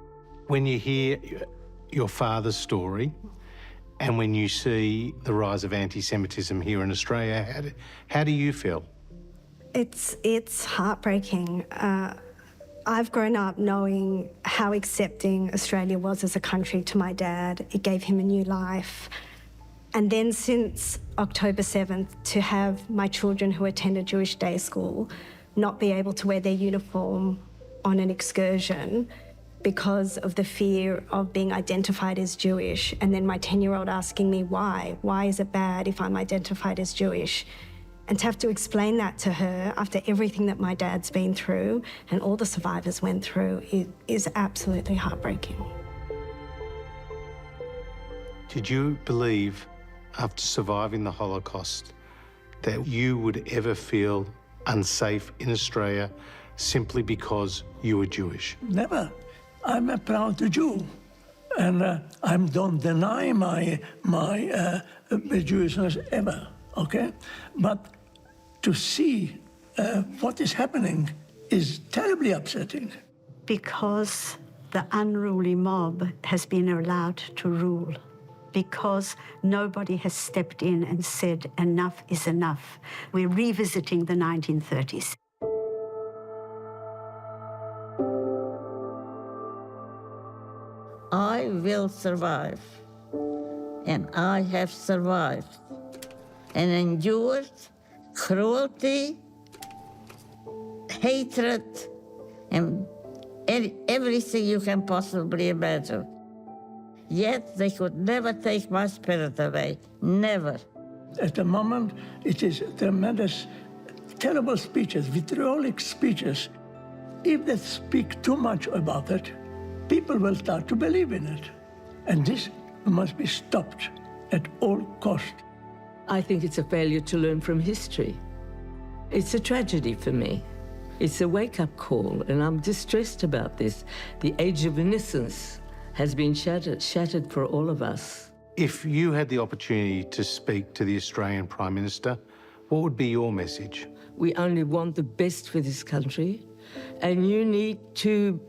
Speaker 14: When you hear your father's story, and when you see the rise of anti-Semitism here in Australia, how do you feel?
Speaker 16: It's heartbreaking. I've grown up knowing how accepting Australia was as a country to my dad. It gave him a new life. And then since October 7th, to have my children who attended Jewish day school not be able to wear their uniform on an excursion because of the fear of being identified as Jewish. And then my 10-year-old asking me why. Why is it bad if I'm identified as Jewish? And to have to explain that to her after everything that my dad's been through and all the survivors went through, it is absolutely heartbreaking.
Speaker 14: Did you believe, after surviving the Holocaust, that you would ever feel unsafe in Australia simply because you were Jewish?
Speaker 20: Never. I'm a proud Jew, and I don't deny my Jewishness ever, okay? But to see what is happening is terribly upsetting.
Speaker 23: Because the unruly mob has been allowed to rule, because nobody has stepped in and said enough is enough. We're revisiting the 1930s.
Speaker 9: I will survive, and I have survived and endured cruelty, hatred, and everything you can possibly imagine. Yet they could never take my spirit away, never.
Speaker 20: At the moment, it is tremendous, terrible speeches, vitriolic speeches. If they speak too much about it, people will start to believe in it. And this must be stopped at all cost.
Speaker 24: I think it's a failure to learn from history. It's a tragedy for me. It's a wake-up call, and I'm distressed about this. The age of innocence has been shattered for all of us.
Speaker 14: If you had the opportunity to speak to the Australian Prime Minister, what would be your message?
Speaker 24: We only want the best for this country, and you need to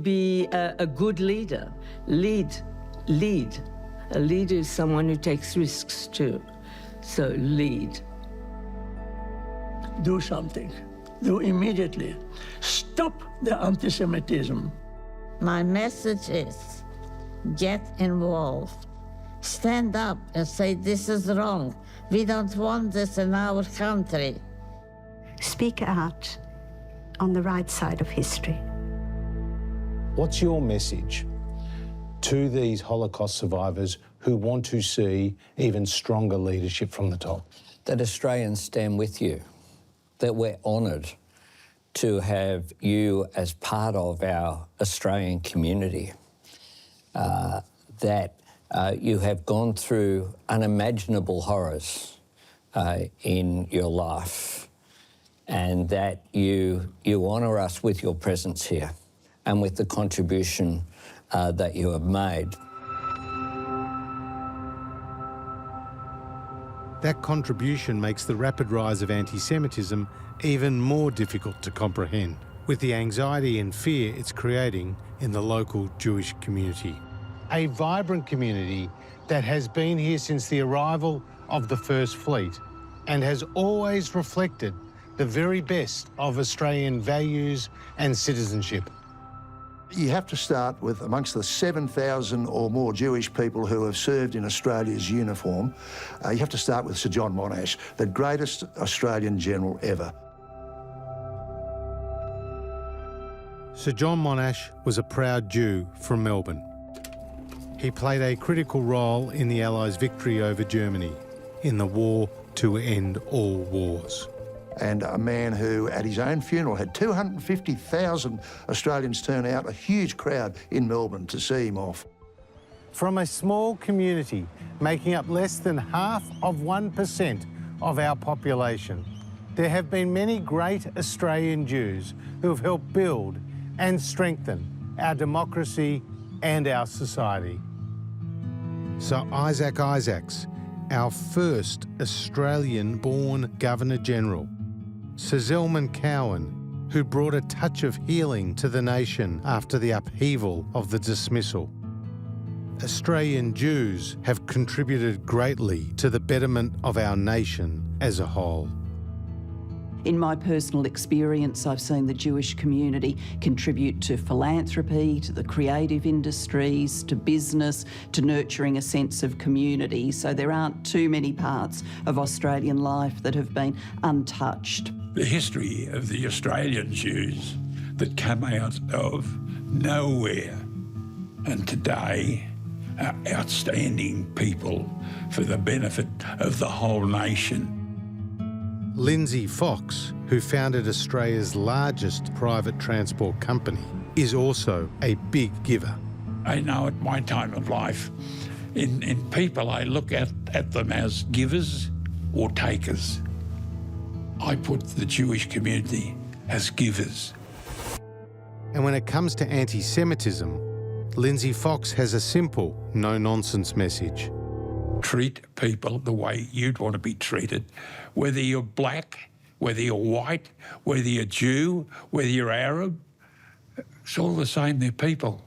Speaker 24: be a good leader. Lead. A leader is someone who takes risks too. So lead.
Speaker 20: Do something. Do immediately. Stop the anti-Semitism.
Speaker 9: My message is, get involved. stand up and say, this is wrong. We don't want this in our country.
Speaker 23: Speak out on the right side of history.
Speaker 14: What's your message to these Holocaust survivors who want to see even stronger leadership from the top?
Speaker 10: That Australians stand with you, that we're honoured to have you as part of our Australian community, that you have gone through unimaginable horrors in your life, and that you honour us with your presence here and with the contribution that you have made.
Speaker 14: That contribution makes the rapid rise of anti-Semitism even more difficult to comprehend, with the anxiety and fear it's creating in the local Jewish community. A vibrant community that has been here since the arrival of the First Fleet and has always reflected the very best of Australian values and citizenship.
Speaker 3: You have to start with amongst the 7,000 or more Jewish people who have served in Australia's uniform. You have to start with Sir John Monash, the greatest Australian general ever.
Speaker 14: Sir John Monash was a proud Jew from Melbourne. He played a critical role in the Allies' victory over Germany in the war to end all wars.
Speaker 3: And a man who, at his own funeral, had 250,000 Australians turn out, a huge crowd in Melbourne to see him off.
Speaker 14: From a small community making up less than half of 1% of our population, there have been many great Australian Jews who have helped build and strengthen our democracy and our society. So Isaac Isaacs, our first Australian-born Governor-General, Sir Zelman Cowen, who brought a touch of healing to the nation after the upheaval of the dismissal. Australian Jews have contributed greatly to the betterment of our nation as a whole.
Speaker 7: In my personal experience, I've seen the Jewish community contribute to philanthropy, to the creative industries, to business, to nurturing a sense of community. So there aren't too many parts of Australian life that have been untouched.
Speaker 15: The history of the Australian Jews that come out of nowhere and today are outstanding people for the benefit of the whole nation.
Speaker 14: Lindsay Fox, who founded Australia's largest private transport company, is also a big giver.
Speaker 15: I know at my time of life, in people I look at them as givers or takers. I put the Jewish community as givers.
Speaker 14: And when it comes to anti-Semitism, Lindsay Fox has a simple, no-nonsense message.
Speaker 15: Treat people the way you'd want to be treated, whether you're black, whether you're white, whether you're Jew, whether you're Arab. It's all the same, they're people.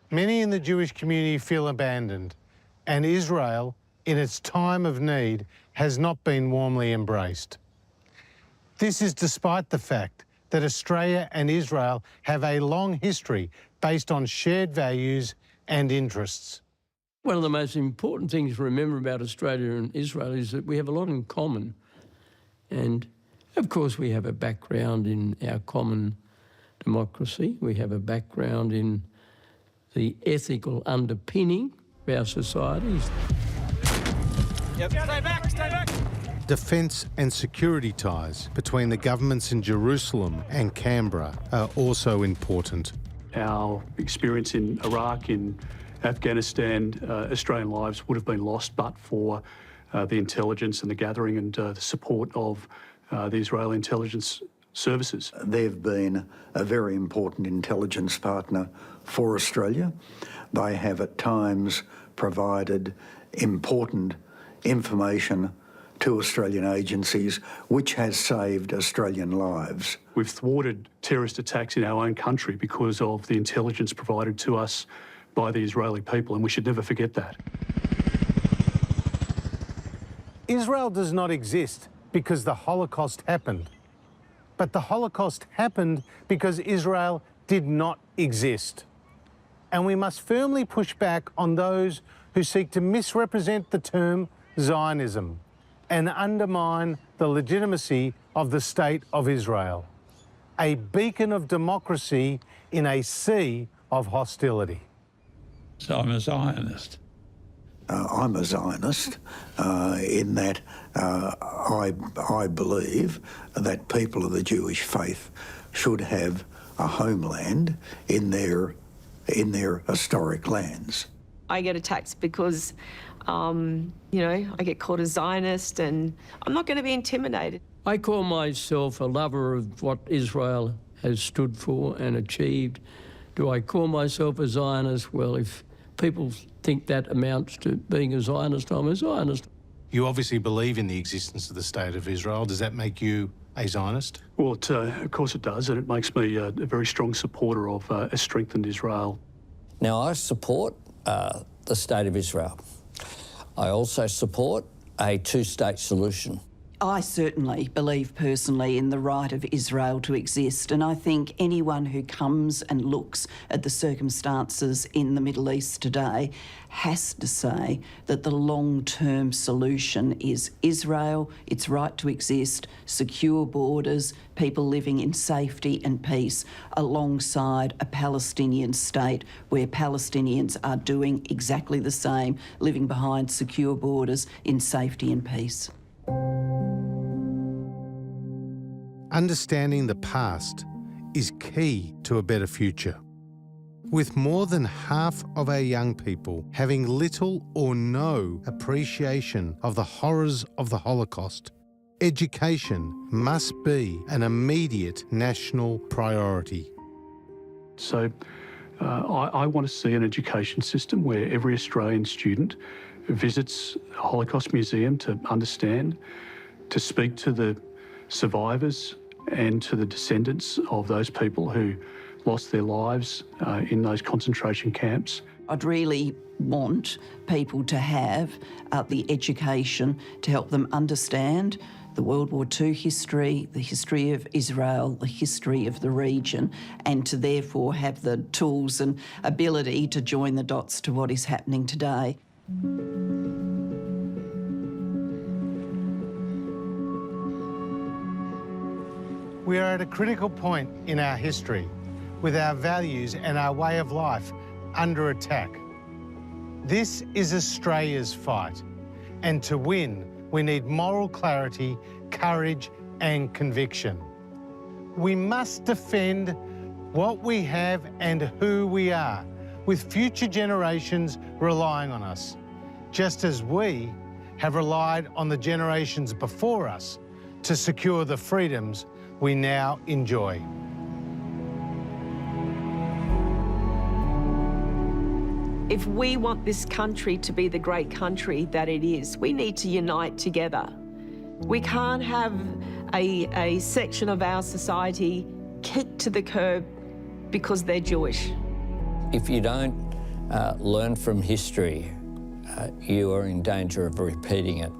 Speaker 14: Many in the Jewish community feel abandoned, and Israel, in its time of need, has not been warmly embraced. This is despite the fact that Australia and Israel have a long history based on shared values and interests.
Speaker 17: One of the most important things to remember about Australia and Israel is that we have a lot in common. And, of course, we have a background in our common democracy. We have a background in the ethical underpinning of our societies.
Speaker 18: Yep. Stay back, stay back.
Speaker 14: Defence and security ties between the governments in Jerusalem and Canberra are also important.
Speaker 22: Our experience in Iraq, in Afghanistan, Australian lives would have been lost but for the intelligence and the gathering and the support of the Israeli intelligence services.
Speaker 4: They've been a very important intelligence partner for Australia. They have at times provided important information to Australian agencies, which has saved Australian lives.
Speaker 22: We've thwarted terrorist attacks in our own country because of the intelligence provided to us by the Israeli people, and we should never forget that.
Speaker 14: Israel does not exist because the Holocaust happened, but the Holocaust happened because Israel did not exist. and we must firmly push back on those who seek to misrepresent the term Zionism and undermine the legitimacy of the State of Israel, a beacon of democracy in a sea of hostility.
Speaker 15: So I'm a Zionist.
Speaker 4: I'm a Zionist in that I believe that people of the Jewish faith should have a homeland in their historic lands.
Speaker 12: I get attacked because, you know, I get called a Zionist, and I'm not going to be intimidated.
Speaker 17: I call myself a lover of what Israel has stood for and achieved. Do I call myself a Zionist? Well, if people think that amounts to being a Zionist, I'm a Zionist.
Speaker 14: You obviously believe in the existence of the State of Israel. Does that make you a Zionist?
Speaker 22: Well, of course it does, and it makes me a very strong supporter of a strengthened Israel.
Speaker 10: Now, I support the State of Israel. I also support a two-state solution.
Speaker 7: I certainly believe personally in the right of Israel to exist, and I think anyone who comes and looks at the circumstances in the Middle East today has to say that the long-term solution is Israel, its right to exist, secure borders, people living in safety and peace, alongside a Palestinian state where Palestinians are doing exactly the same, living behind secure borders in safety and peace.
Speaker 14: Understanding the past is key to a better future. With more than half of our young people having little or no appreciation of the horrors of the Holocaust, education must be an immediate national priority.
Speaker 22: So I want to see an education system where every Australian student visits a Holocaust museum to understand, to speak to the survivors and to the descendants of those people who lost their lives in those concentration camps.
Speaker 7: I'd really want people to have the education to help them understand the World War II history, the history of Israel, the history of the region, and to therefore have the tools and ability to join the dots to what is happening today.
Speaker 14: We are at a critical point in our history, with our values and our way of life under attack. This is Australia's fight, and to win, we need moral clarity, courage and conviction. We must defend what we have and who we are, with future generations relying on us, just as we have relied on the generations before us to secure the freedoms we now enjoy.
Speaker 12: If we want this country to be the great country that it is, we need to unite together. We can't have a section of our society kicked to the curb because they're Jewish.
Speaker 10: If you don't learn from history, you are in danger of repeating it.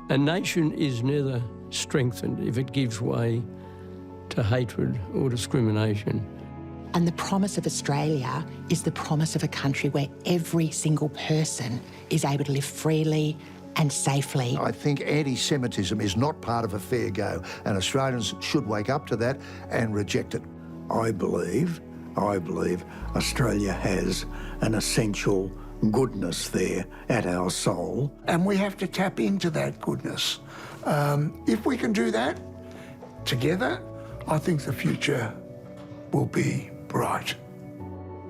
Speaker 17: A nation is never strengthened if it gives way to hatred or discrimination.
Speaker 11: And the promise of Australia is the promise of a country where every single person is able to live freely and safely.
Speaker 3: I think anti-Semitism is not part of a fair go, and Australians should wake up to that and reject it.
Speaker 4: I believe Australia has an essential goodness there at our soul.
Speaker 27: And we have to tap into that goodness. If we can do that together, I think the future will be bright.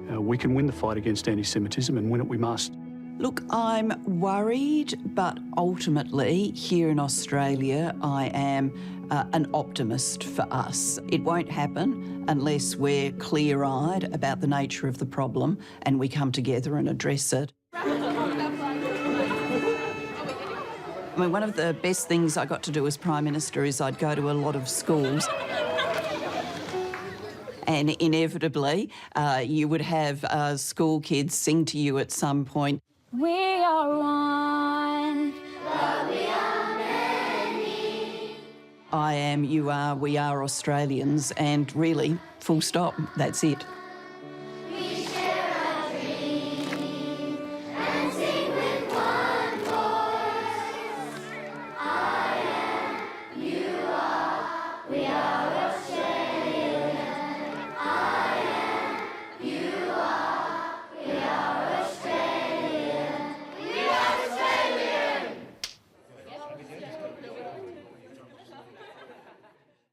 Speaker 22: We can win the fight against anti-Semitism, and win it we must.
Speaker 7: Look, I'm worried, but ultimately here in Australia, I am an optimist for us. It won't happen unless we're clear-eyed about the nature of the problem and we come together and address it. I mean, one of the best things I got to do as Prime Minister is I'd go to a lot of schools. And inevitably, you would have school kids sing to you at some point.
Speaker 1: We are one, but we are many.
Speaker 7: I am, you are, we are Australians, and really, full stop, that's it.